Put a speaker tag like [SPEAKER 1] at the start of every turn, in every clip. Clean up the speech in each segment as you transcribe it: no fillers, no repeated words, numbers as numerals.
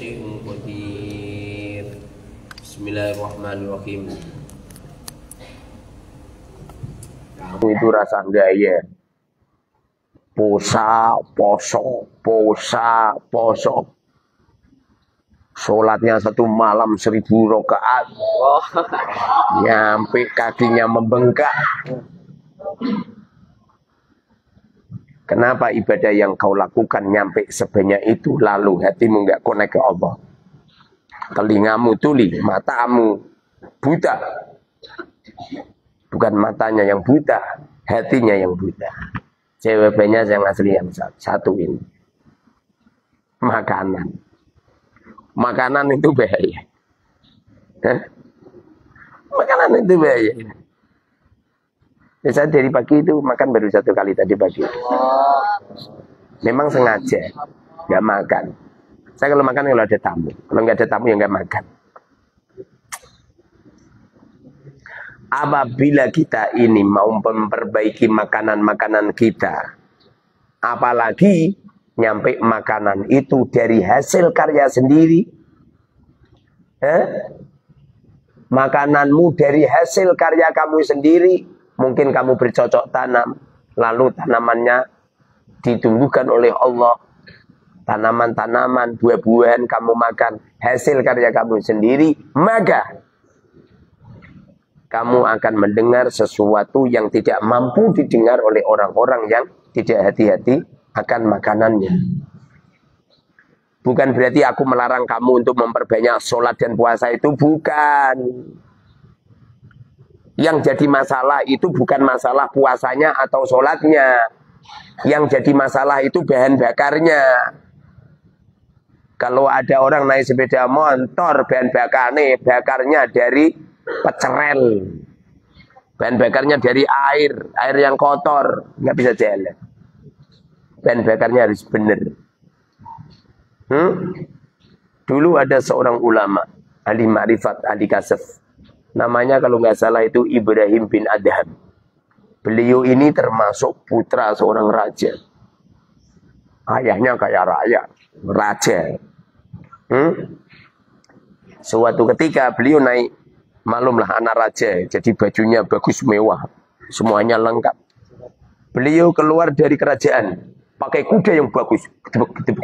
[SPEAKER 1] syai'in qadir. Bismillahirrahmanirrahim.
[SPEAKER 2] Kamu itu rasa gaya. Posa, poso. Sholatnya 1 malam 1000 rakaat. Nyampe kakinya membengkak. Kenapa ibadah yang kau lakukan nyampe sebanyak itu, lalu hatimu nggak connect ke Allah? Telingamu tuli, matamu buta. Bukan matanya yang buta, hatinya yang buta. Jawabannya yang asli yang satu ini. Makanan. Makanan itu bahaya. Makanan itu bahaya. Saya dari pagi itu makan baru 1 kali tadi pagi. Memang sengaja nggak makan. Saya kalau makan kalau ada tamu, kalau nggak ada tamu ya nggak makan. Apabila kita ini mau memperbaiki makanan-makanan kita, apalagi nyampe makanan itu dari hasil karya sendiri, makananmu dari hasil karya kamu sendiri. Mungkin kamu bercocok tanam, lalu tanamannya ditumbuhkan oleh Allah. Tanaman-tanaman, buah-buahan kamu makan, hasil karya kamu sendiri, maka kamu akan mendengar sesuatu yang tidak mampu didengar oleh orang-orang yang tidak hati-hati akan makanannya. Bukan berarti aku melarang kamu untuk memperbanyak sholat dan puasa, itu bukan. Yang jadi masalah itu bukan masalah puasanya atau sholatnya. Yang jadi masalah itu bahan bakarnya. Kalau ada orang naik sepeda motor, bahan bakarnya dari pecerel. Bahan bakarnya dari air yang kotor, nggak bisa jalan. Bahan bakarnya harus benar. Dulu ada seorang ulama, ahli ma'rifat, ahli kasaf. Namanya kalau nggak salah itu Ibrahim bin Adham. Beliau ini termasuk putra seorang raja. Ayahnya kayak raja. Suatu ketika beliau naik, maklumlah anak raja, jadi bajunya bagus mewah, semuanya lengkap. Beliau keluar dari kerajaan, pakai kuda yang bagus, gedebek.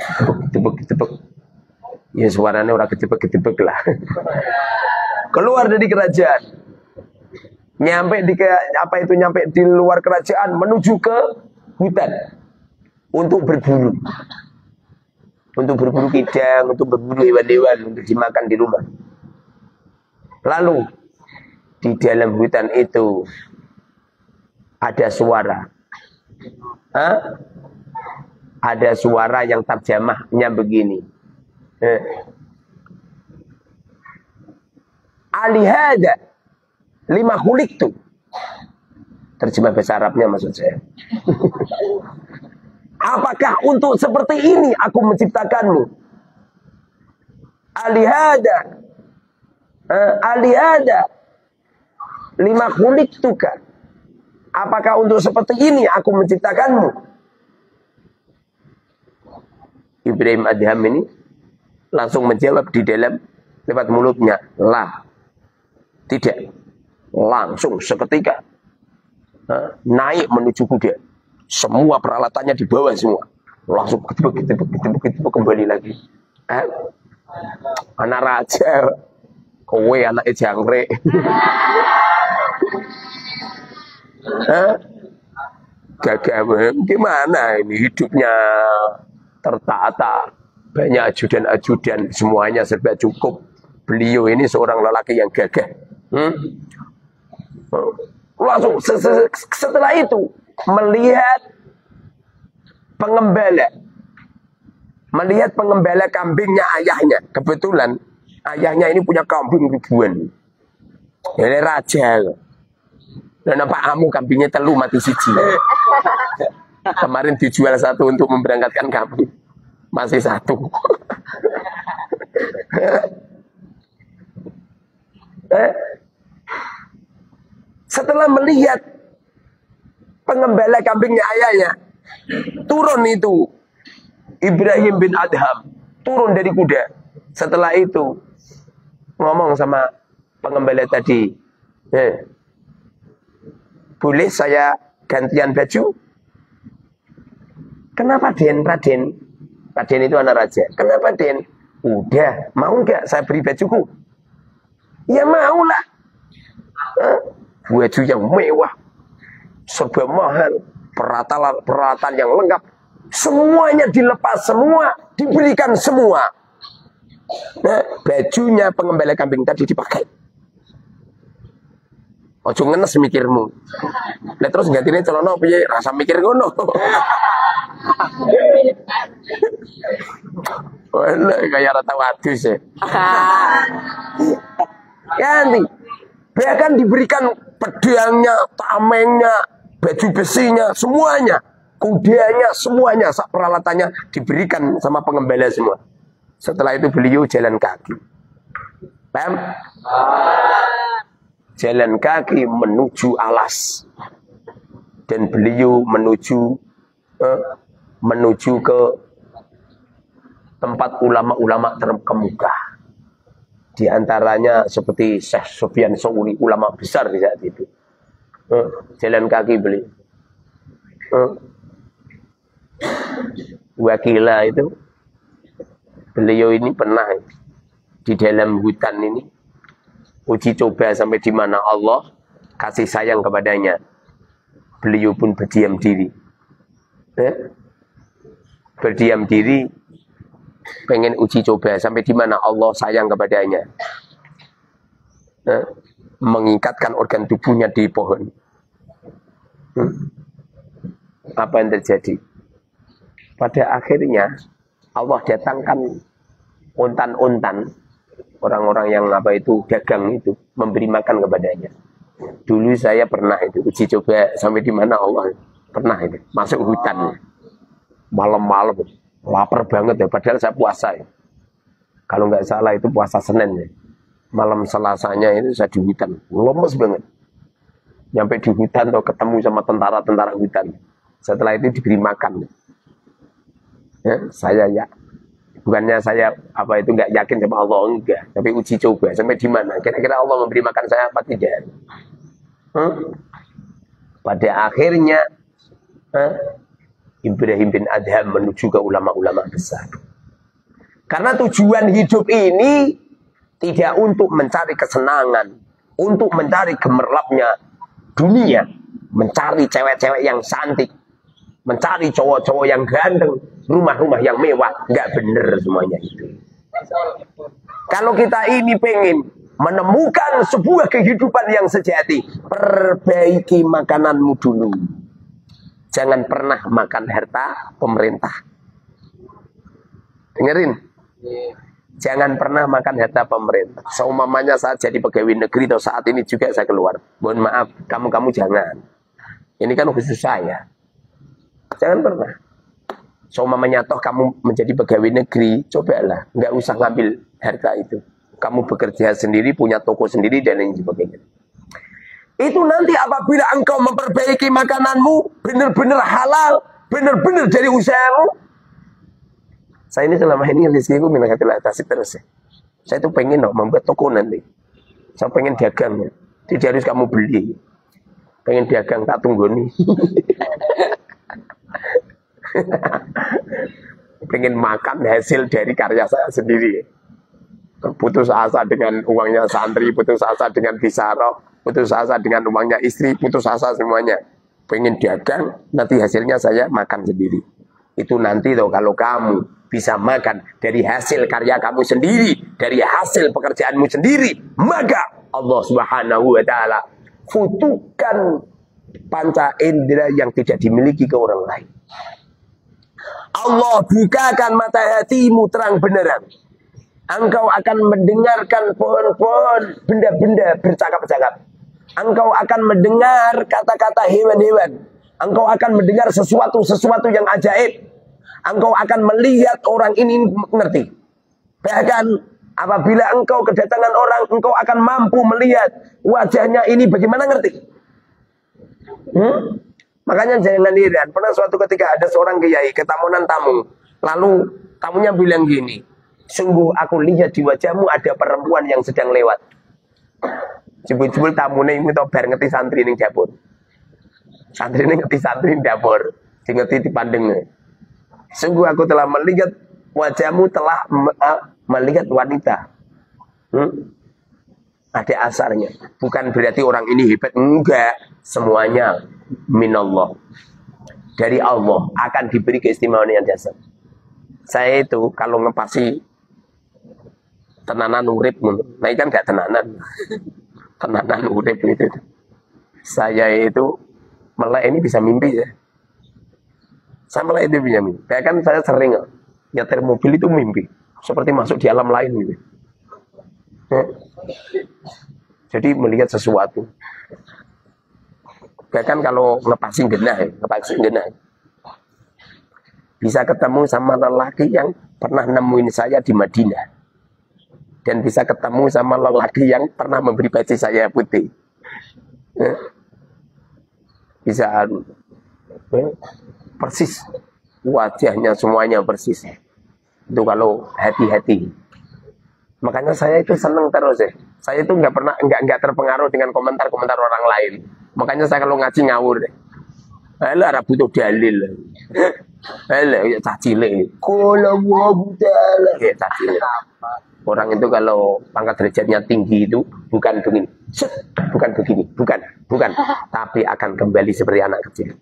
[SPEAKER 2] Ya suaranya orang gedebek lah. Keluar dari kerajaan, nyampe di luar kerajaan, menuju ke hutan untuk berburu kidang, untuk berburu hewan-hewan untuk dimakan di rumah. Lalu di dalam hutan itu ada suara, ada suara yang terjemahnya begini. Alihada lima hulik tuh. Terjemah bahasa Arabnya maksud saya. Apakah untuk seperti ini aku menciptakanmu? Alihada lima hulik tuh kan? Apakah untuk seperti ini aku menciptakanmu? Ibrahim Adham ini langsung menjawab di dalam lewat mulutnya, lah. Tidak, langsung seketika naik menuju kuda. Semua peralatannya dibawa semua. Langsung ketepuk kembali lagi. Anak raja, kowe anak jangkrik. Gagah, gimana ini hidupnya tertata, banyak ajudan-ajudan, semuanya serba cukup. Beliau ini seorang lelaki yang gagah. Langsung setelah itu melihat pengembala kambingnya ayahnya. Kebetulan ayahnya ini punya kambing ribuan. Ini raja. Dan apa kamu kambingnya telu mati siji. Kemarin dijual 1 untuk memberangkatkan kambing. Masih 1. Setelah melihat pengembala kambingnya ayahnya, turun itu Ibrahim bin Adham, turun dari kuda, Setelah itu ngomong sama pengembala tadi, boleh saya gantian baju? Kenapa Den, Raden? Raden itu anak raja. Kenapa Den? Udah, mau nggak saya beri bajuku? Ya mau lah. Baju yang mewah, serba mahal, peralatan yang lengkap, semuanya dilepas semua, diberikan semua. Bajunya pengembala kambing tadi dipakai. Ojo ngenes mikirmu. Lah terus gantine celana piye? Rasa mikir ngono. Wah, kayak rata wadus ya. Ganti. Bahkan diberikan pedangnya, tamengnya, baju besinya, semuanya. Kudanya, semuanya, peralatannya diberikan sama pengembala semua. Setelah itu beliau jalan kaki. Paham? Jalan kaki menuju alas. Dan beliau menuju ke tempat ulama-ulama terkemuka. Di antaranya seperti Syekh Sufyan Tsauri, ulama besar di saat itu. Jalan kaki beliau. Wakila itu, beliau ini pernah di dalam hutan ini uji coba sampai di mana Allah kasih sayang kepadanya. Beliau pun berdiam diri. Berdiam diri, pengen uji coba sampai di mana Allah sayang kepadanya. Mengikatkan organ tubuhnya di pohon. Apa yang terjadi? Pada akhirnya Allah datangkan untan-untan, orang-orang yang dagang itu, memberi makan kepadanya. Dulu saya pernah itu uji coba sampai di mana Allah pernah itu masuk hutan malam-malam, lapar banget ya, padahal saya puasa ya. Kalau nggak salah itu puasa Senin ya. Malam Selasanya itu saya di hutan, lemes banget. Nyampe di hutan tuh ketemu sama tentara-tentara hutan. Setelah itu diberi makan. Ya, saya ya, bukannya saya nggak yakin sama Allah, enggak, tapi uji coba sampai di mana kira-kira Allah memberi makan saya apa tidak. Pada akhirnya Ibrahim bin Adham menuju ke ulama-ulama besar. Karena tujuan hidup ini tidak untuk mencari kesenangan, untuk mencari gemerlapnya dunia, mencari cewek-cewek yang cantik, mencari cowok-cowok yang ganteng, rumah-rumah yang mewah. Nggak bener semuanya itu. Kalau kita ini pengen menemukan sebuah kehidupan yang sejati, perbaiki makananmu dulu. Jangan pernah makan harta pemerintah. Dengerin. Jangan pernah makan harta pemerintah. Seumpamanya saat jadi pegawai negeri atau saat ini juga saya keluar. Mohon maaf, kamu jangan. Ini kan khusus saya. Jangan pernah. Seumpamanya toh kamu menjadi pegawai negeri, cobalah, nggak usah ngambil harta itu. Kamu bekerja sendiri, punya toko sendiri dan lain sebagainya. Itu nanti apabila engkau memperbaiki makananmu, benar-benar halal, benar-benar dari usahamu. Saya ini selama ini rezekiku minakatil atas terus ya. Saya tuh pengen membuat toko nanti. Saya pengen dagang ya. Tidak harus kamu beli. Pengen dagang tak tunggu nih. Pengen makan hasil dari karya saya sendiri. Putus asa dengan uangnya santri, putus asa dengan bisaroh, putus asa dengan uangnya istri, putus asa semuanya. Pengen dagang, nanti hasilnya saya makan sendiri. Itu nanti tuh kalau kamu bisa makan dari hasil karya kamu sendiri, dari hasil pekerjaanmu sendiri, maka Allah Subhanahu wa taala futuhkan panca indera yang tidak dimiliki ke orang lain. Allah bukakan mata hatimu terang benerang. Engkau akan mendengarkan pohon-pohon, benda-benda bercakap-cakap. Engkau akan mendengar kata-kata hewan-hewan. Engkau akan mendengar sesuatu yang ajaib. Engkau akan melihat orang ini mengerti. Bahkan apabila engkau kedatangan orang, engkau akan mampu melihat wajahnya ini bagaimana ngerti. Makanya jangan heran. Pernah suatu ketika ada seorang kiai ketamunan tamu. Lalu tamunya bilang gini, Sungguh aku lihat di wajahmu ada perempuan yang sedang lewat. Jebul-jebul tamune iku to bar ngeti santri ning dapur. Santri ning ngeti santri ning dapur, ngeti dipandeng. Sungguh aku telah melihat wajahmu telah melihat wanita. Ada asarnya. Bukan berarti orang ini hebat, enggak. Semuanya minallah. Dari Allah akan diberi keistimewaan yang dasar. Saya itu kalau ngepasi tenanan urip, nah kan gak tenanan. Tenanan urip itu. Saya itu melek ini bisa mimpi ya. Saya melek itu bisa mimpi. Bahkan saya sering nyetir mobil itu mimpi. Seperti masuk di alam lain gitu. Jadi melihat sesuatu. Bahkan kalau ngepasin genah, bisa ketemu sama lelaki yang pernah nemuin saya di Madinah. Dan bisa ketemu sama lelaki yang pernah memberi peci saya putih. Bisa persis. Wajahnya semuanya persis. Itu kalau hati-hati. Makanya saya itu seneng terus ya. Saya itu nggak terpengaruh dengan komentar-komentar orang lain. Makanya saya kalau ngaji ngawur deh. Alah ora butuh dalil. Alah ya cacile. Kalau wabu dalil ya cacile. Orang itu kalau pangkat derajatnya tinggi itu bukan begini. Bukan begini, bukan. Tapi akan kembali seperti anak kecil.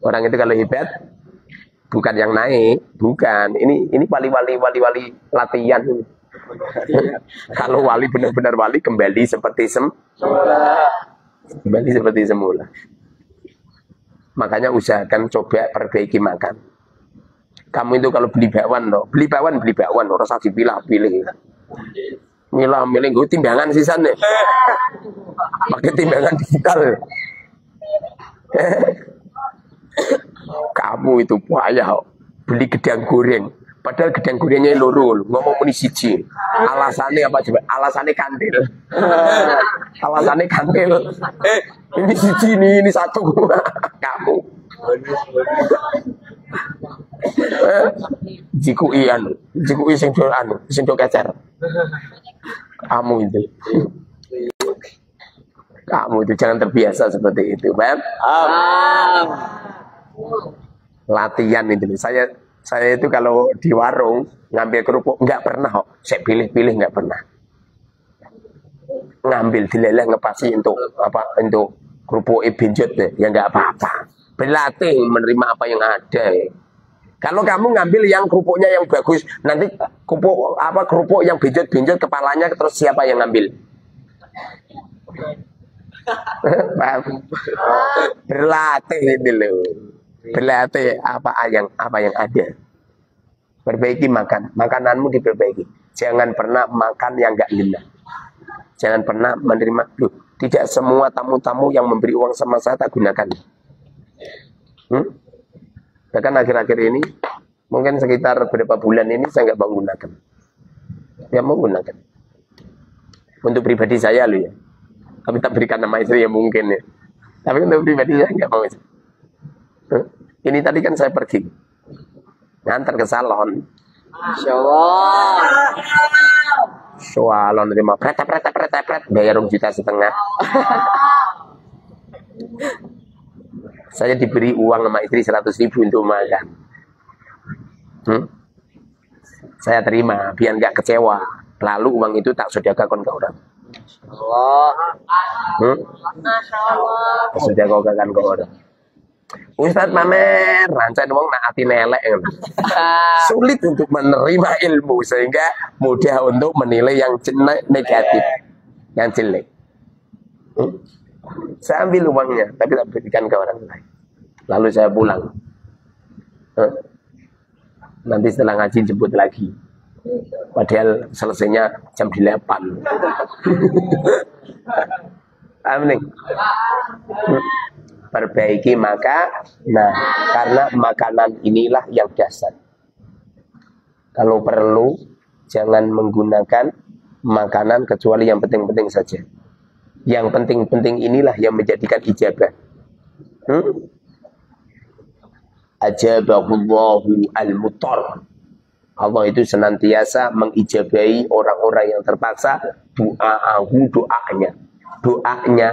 [SPEAKER 2] Orang itu kalau hebat bukan yang naik, bukan. Ini wali-wali latihan. Kalau wali benar-benar wali kembali seperti semula. Makanya usahakan coba perbaiki makan. Kamu itu kalau beli bakwan, orang usah dipilah-pilih. Milah-milih gue timbangan sisane. Pakai timbangan digital. Kamu itu payah beli gedang goreng. Padahal gedang gorengnya loro, ngomong muni siji. Alasannya apa coba? Alasannya kantil. Alasannya kantil. Ini siji ini satu. Kamu. Jikui sing do kecer. Kamu itu. Kamu itu jangan terbiasa seperti itu, Bang. Latihan itu. Saya itu kalau di warung ngambil kerupuk nggak pernah kok. Saya pilih-pilih nggak pernah. Ngambil dileleh ngepasi untuk kerupuk benjot deh, ya nggak apa-apa. Berlatih menerima apa yang ada. Kalau kamu ngambil yang kerupuknya yang bagus, nanti kerupuk yang benjot kepalanya terus siapa yang ngambil? Berlatih ini loh. Berlatih apa yang ada. Perbaiki makananmu diperbaiki. Jangan pernah makan yang enggak lillah. Jangan pernah menerima. Loh, tidak semua tamu-tamu yang memberi uang sama saya tak gunakan. Bahkan akhir-akhir ini mungkin sekitar beberapa bulan ini saya nggak menggunakan. Ya menggunakan. Untuk pribadi saya loh ya. Tapi tak berikan nama istri ya mungkin ya. Tapi untuk pribadi saya nggak mau. Ini tadi kan saya pergi ngantar ke salon.
[SPEAKER 3] Masya Allah.
[SPEAKER 2] Salon terima pret bayar 1,5 juta. Saya diberi uang sama istri 100.000 untuk makan. Saya terima biar nggak kecewa. Lalu uang itu tak sedekahkan ke orang. Sedekahkan ke orang. Ustadz Mamer, rancang wong nak ati nelek. Sulit untuk menerima ilmu sehingga mudah untuk menilai yang negatif, yang jelek. Saya ambil uangnya, tapi tak berikan ke orang lain. Lalu saya pulang. Nanti setelah ngaji jemput lagi. Padahal selesainya jam 8. Amin. Perbaiki karena makanan inilah yang dasar. Kalau perlu jangan menggunakan makanan kecuali yang penting-penting saja. Yang penting-penting inilah yang menjadikan ijabah. Ajabahullahu al-mutar. Allah itu senantiasa mengijabahi orang-orang yang terpaksa doanya. Doanya,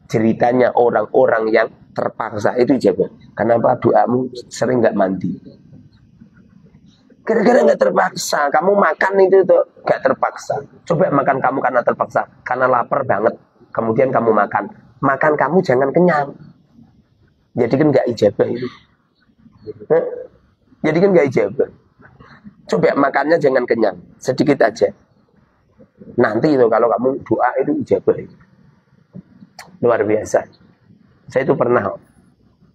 [SPEAKER 2] ceritanya orang-orang yang terpaksa itu ijabah. Kenapa doamu sering nggak mandi? Gara-gara nggak terpaksa. Kamu makan itu tuh nggak terpaksa. Coba makan kamu karena terpaksa, karena lapar banget. Kemudian kamu makan kamu jangan kenyang. Jadi kan nggak ijabah itu. Jadi kan nggak ijabah. Coba makannya jangan kenyang, sedikit aja. Nanti itu kalau kamu doa itu ijabah. Luar biasa. Saya itu pernah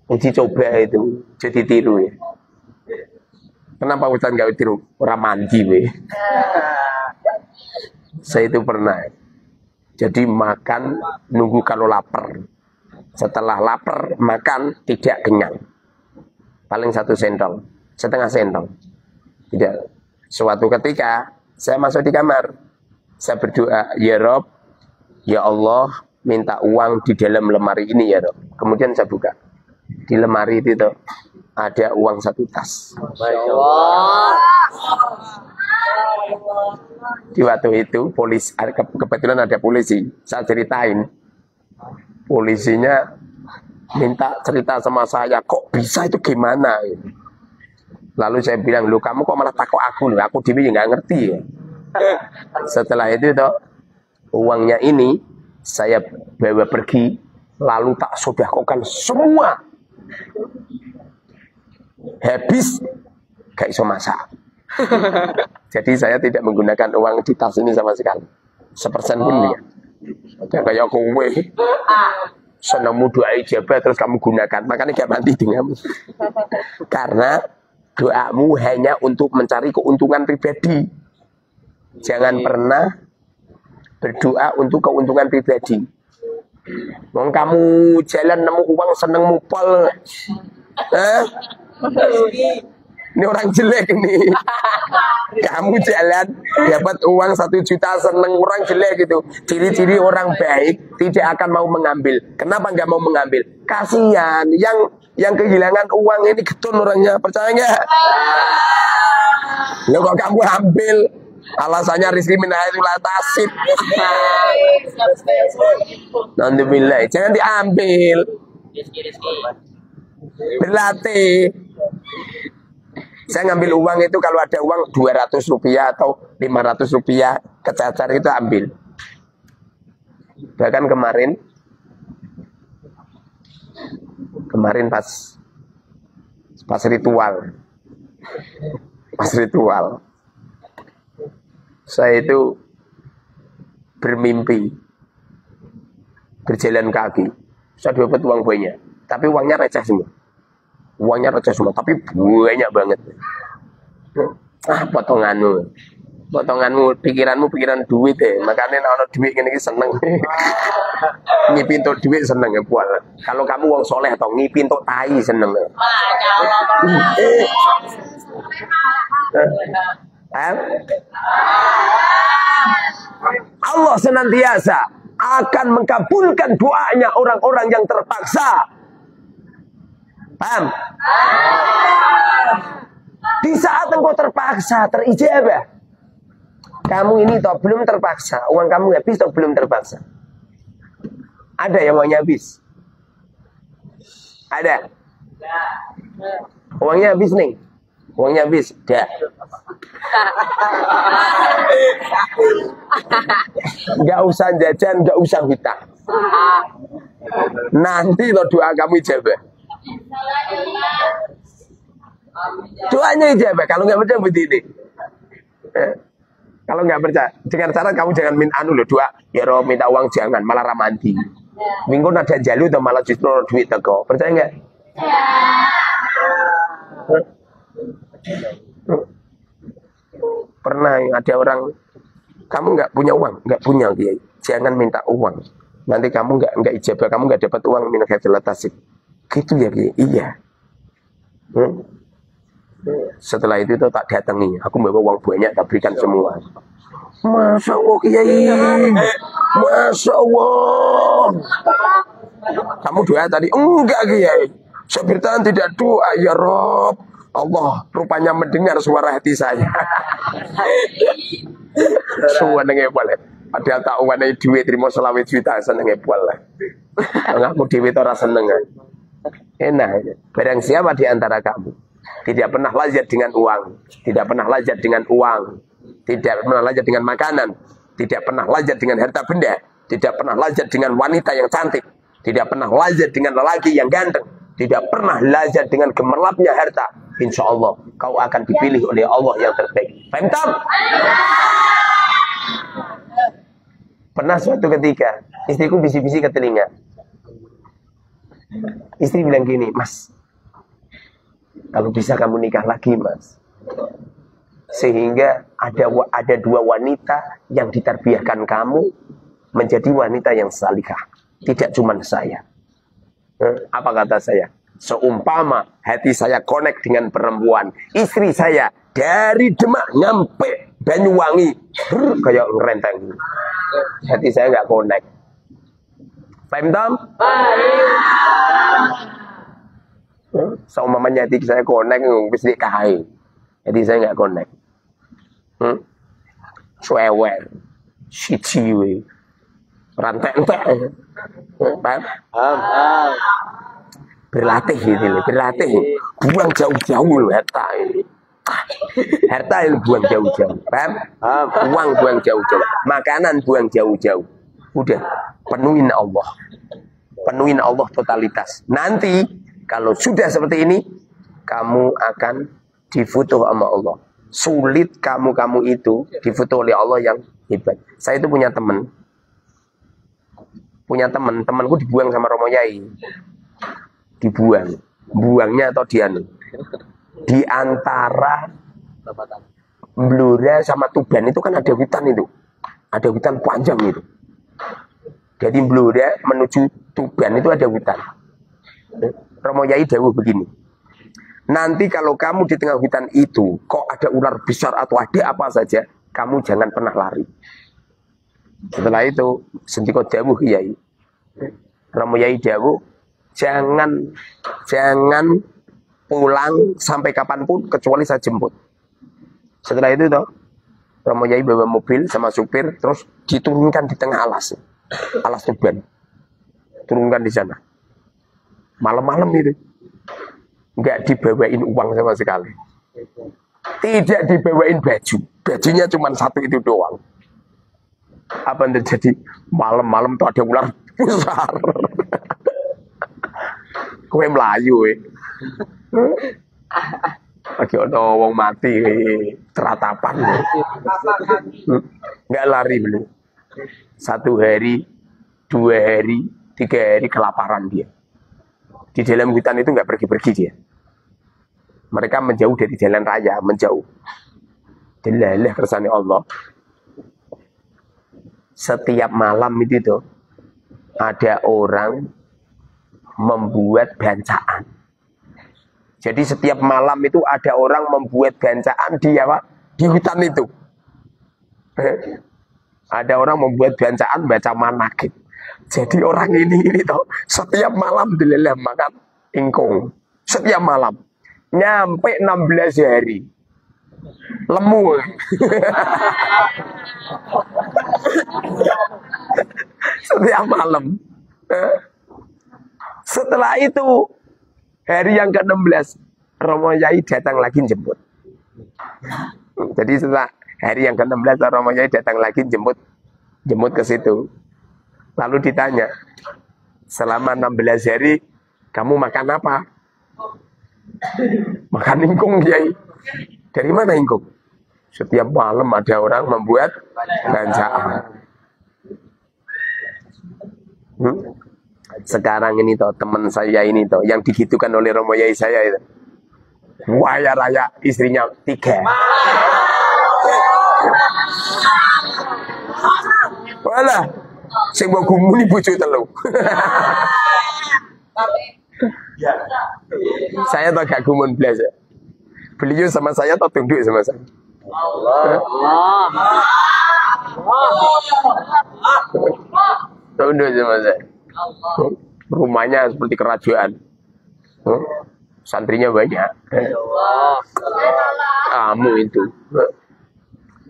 [SPEAKER 2] uji coba itu jadi tiru ya. Kenapa Ustaz nggak tiru? Orang mandi weh. Saya itu pernah. Jadi makan nunggu kalau lapar. Setelah lapar makan tidak kenyang. Paling 1 sendok, setengah sendok. Tidak. Suatu ketika saya masuk di kamar, saya berdoa, ya Rob, ya Allah, minta uang di dalam lemari ini ya Rob. Kemudian saya buka. Di lemari itu tuh, ada uang 1 tas. Di waktu itu polisi, kebetulan ada polisi. Saya ceritain, polisinya minta cerita sama saya, kok bisa itu gimana? Lalu saya bilang, lu kamu kok malah takut aku? Aku dewi nggak ngerti ya. Setelah itu toh, uangnya ini saya bawa pergi, lalu tak sedekahkan semua. Habis, gak iso masak. Jadi saya tidak menggunakan uang di tas ini sama sekali. 1% pun ya. Kayak kowe. Senangmu doa ijabah terus kamu gunakan. Makanya gak mati denganmu. Karena doamu hanya untuk mencari keuntungan pribadi. Jangan pernah berdoa untuk keuntungan pribadi. Wong kamu jalan nemu uang seneng mupol. Ini orang jelek ini. Kamu jalan dapat uang 1 juta seneng, orang jelek itu. Ciri-ciri orang baik tidak akan mau mengambil. Kenapa nggak mau mengambil? Kasihan yang kehilangan uang ini getun orangnya, percaya nggak? Lo kok kamu ambil? Alasannya rizki minahailah tasib. Alhamdulillah, jangan diambil. Berlatih. Saya ngambil uang itu kalau ada uang 200 rupiah atau 500 rupiah kecacar itu ambil. Bahkan kemarin pas ritual saya itu bermimpi berjalan kaki. Saya dapat uang banyak, tapi uangnya receh semua. Tapi banyak banget. Potonganmu, pikiran duit ya. Makanya kalau duit ini seneng. Ngipi untuk duit seneng ya buat. Kalau kamu wong soleh atau ngipi untuk tai seneng. Allah senantiasa akan mengabulkan doanya orang-orang yang terpaksa. Paham? Di saat engkau terpaksa, terijabah. Kamu ini toh belum terpaksa, uang kamu habis toh belum terpaksa. Ada yang uangnya habis? Ada? Uangnya habis nih? Uangnya habis? Dah. Gak usah jajan, gak usah hutang. Nanti toh doa kamu ijabah. Doanya ijabah. Kalau nggak percaya begini. Kalau nggak percaya, dengan cara kamu jangan minta doa. Ya Rob minta uang jangan, malah ramanti. Minggu ada jalu atau malah justru duit teko. Percaya nggak? Pernah ada orang, kamu nggak punya uang, nggak punya Kiai. Jangan minta uang. Nanti kamu nggak ijabah, kamu nggak dapat uang min khairin tasib. Gitu ya Kiai. Iya. Setelah itu tuh tak datangi. Aku bawa uang banyak, tak berikan semua. Masya Allah Kiai. Masya Allah. Kamu doa tadi? Enggak Kiai. Saya bertahan tidak doa. Ya Rob, Allah rupanya mendengar suara hati saya. Senenge boleh. Padahal tak uwane duit terima 20 juta senenge boleh. Ngaku dewe itu ora seneng. Enak. Barang siapa di antara kamu tidak pernah lazat dengan uang, tidak pernah lazat dengan uang, tidak pernah lazat dengan makanan, tidak pernah lazat dengan harta benda, tidak pernah lazat dengan wanita yang cantik, tidak pernah lazat dengan lelaki yang ganteng, tidak pernah lazat dengan gemerlapnya harta, insya Allah kau akan dipilih oleh Allah yang terbaik. Paham tak? Pernah suatu ketika istriku bisi-bisi ke telinga. Istri bilang gini, Mas, kalau bisa kamu nikah lagi, Mas, sehingga ada dua wanita yang ditarbiyahkan kamu menjadi wanita yang salihah, tidak cuma saya. Apa kata saya? Seumpama hati saya connect dengan perempuan, istri saya dari Demak nyampe Banyuwangi kayak ngerenteng. Hati saya nggak connect. Paham tak? Seumpamanya hati saya connect, bisa dikahi. Jadi saya nggak connect. Suewer, siciwe, rantek-entek. Paham? Berlatih gitu, berlatih. Buang jauh-jauh loh harta ini. Harta ini buang jauh-jauh. Paham? Uang buang jauh-jauh. Makanan buang jauh-jauh. Udah, penuhin Allah. Penuhin Allah totalitas. Nanti kalau sudah seperti ini, kamu akan difoto sama Allah. Sulit kamu itu difoto oleh Allah yang hebat. Saya itu punya teman. Temanku dibuang sama Romo Yai. Dibuang. Buangnya atau dianu. Di antara Blora sama Tuban itu kan ada hutan itu. Ada hutan panjang itu. Jadi Blora menuju Tuban itu ada hutan. Romo Yai dawuh begini. Nanti kalau kamu di tengah hutan itu kok ada ular besar atau ada apa saja, kamu jangan pernah lari. Setelah itu sendiko dawuh Yai. Romo Yai dawuh, jangan pulang sampai kapanpun kecuali saya jemput. Setelah itu toh Romo Yai bawa mobil sama supir terus diturunkan di tengah alas Tuban. Turunkan di sana. Malam-malam itu nggak dibawain uang sama sekali. Tidak dibawain baju. Bajunya cuma satu itu doang. Apa yang terjadi? Malam-malam tuh ada ular besar. Kowe melayu lagi ada wong mati teratapan. Nggak lari belum. 1 hari, 2 hari, 3 hari kelaparan dia. Di dalam hutan itu nggak pergi-pergi dia. Mereka menjauh dari jalan raya, menjauh. Delalah kersane Allah. Setiap malam itu tuh ada orang membuat bancaan. Jadi setiap malam itu ada orang membuat bancaan di hutan itu. Ada orang membuat bancaan baca manakib. Jadi orang ini toh setiap malam delelah makan ingkung. Setiap malam nyampe 16 hari. Lemu. Setiap malam. Setelah itu hari yang ke-16 Romo Yai datang lagi jemput. Jadi setelah hari yang ke-16 Romo Yai datang lagi jemput ke situ. Lalu ditanya, selama 16 hari kamu makan apa? Makan ingkung, Yai. Dari mana ingkung? Setiap malam ada orang membuat bancaan. Sekarang ini toh teman saya ini toh yang digitukan oleh Romo Yai saya itu. Waya raya istrinya 3. Walah, sing mbok gumuni bojo 3. Saya tak gak gumun blas. Beliau sama saya atau tunduk sama saya? Allah. Tunduk sama saya. Rumahnya seperti kerajaan. santrinya banyak.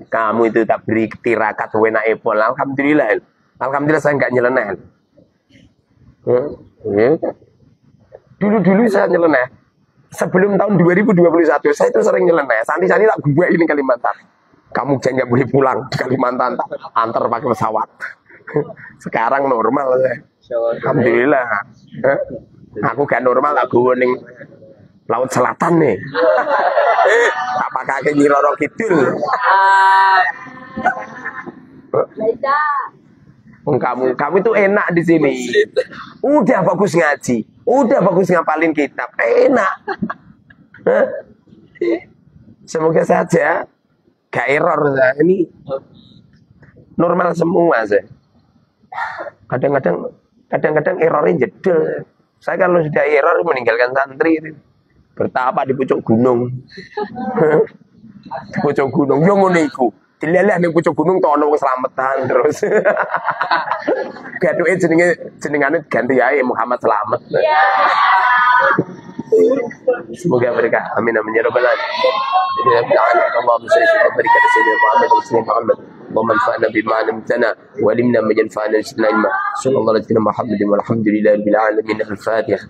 [SPEAKER 2] Kamu itu tak beri tirakat wena epol. Alhamdulillah. Alhamdulillah saya nggak nyeleneh. Dulu saya nyeleneh. Sebelum tahun 2021 saya itu sering nyeleneh. Santri-santri tak gue ini Kalimantan. Kamu jangan nggak boleh pulang di Kalimantan, tak antar pakai pesawat. Sekarang normal saya. Alhamdulillah. Aku gak normal, aku ning Laut Selatan nih. Apakah kayak Nyiroro Kidul? Kamu itu enak di sini. Udah bagus ngaji, udah bagus ngapalin kitab, enak. Semoga saja gak error saya. Ini normal semua saya. Kadang-kadang errornya jedel. Saya kalau sudah error meninggalkan santri, bertapa di pucuk gunung. Di pucuk gunung, yo ngono iku. Dilelah ning pucuk gunung tono wong slametan terus. Gaduke jenengane ganti ae Muhammad Slamet. Semoga mereka amin amin ya rabbal alamin. Allahumma salli wa barik ala sayyidina Muhammad wa sallim Muhammad. اللهم انفعنا بما علمتنا وعلمنا ما ينفعنا وزدنا علما. صلى الله على سيدنا محمد والحمد لله رب العالمين. الفاتحه.